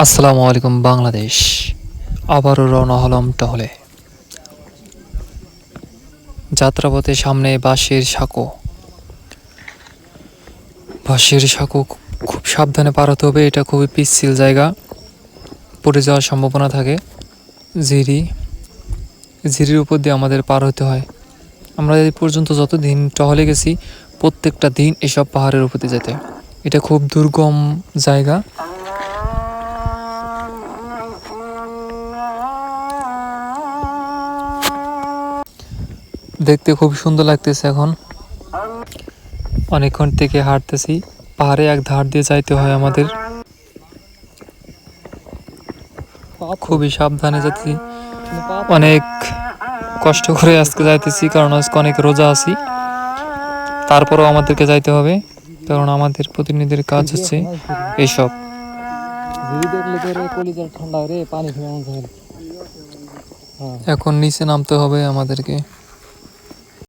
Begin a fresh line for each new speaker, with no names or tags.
আসসালামু আলাইকুম বাংলাদেশ। আবারও রওনা হলাম টহলে। যাত্রাপথে সামনে বাঁশের সাঁকো খুব সাবধানে পার হতে হবে। এটা খুবই পিচ্ছিল জায়গা, পড়ে যাওয়ার সম্ভাবনা থাকে। ঝিরির উপর দিয়ে আমাদের পার হতে হয়। আমরা এই পর্যন্ত যত দিন টহলে গেছি, প্রত্যেকটা দিন এসব পাহাড়ের উপর দিয়ে যেতে। এটা খুব দুর্গম জায়গা। দেখতে খুব সুন্দর লাগতেছে। এখন অনেকক্ষণ থেকে হাঁটতেছি, পাহাড়ে এক ধার দিয়ে যাইতে হয় আমাদের। খুবই সাবধানে যাচ্ছি, অনেক কষ্ট করে আজকে যাইতেছি, কারণ আজকে অনেক রোজা আছি। তারপরেও আমাদেরকে যাইতে হবে, কারণ আমাদের প্রতিনিধির কাজ হচ্ছে এইসব। এখন নিচে নামতে হবে আমাদেরকে।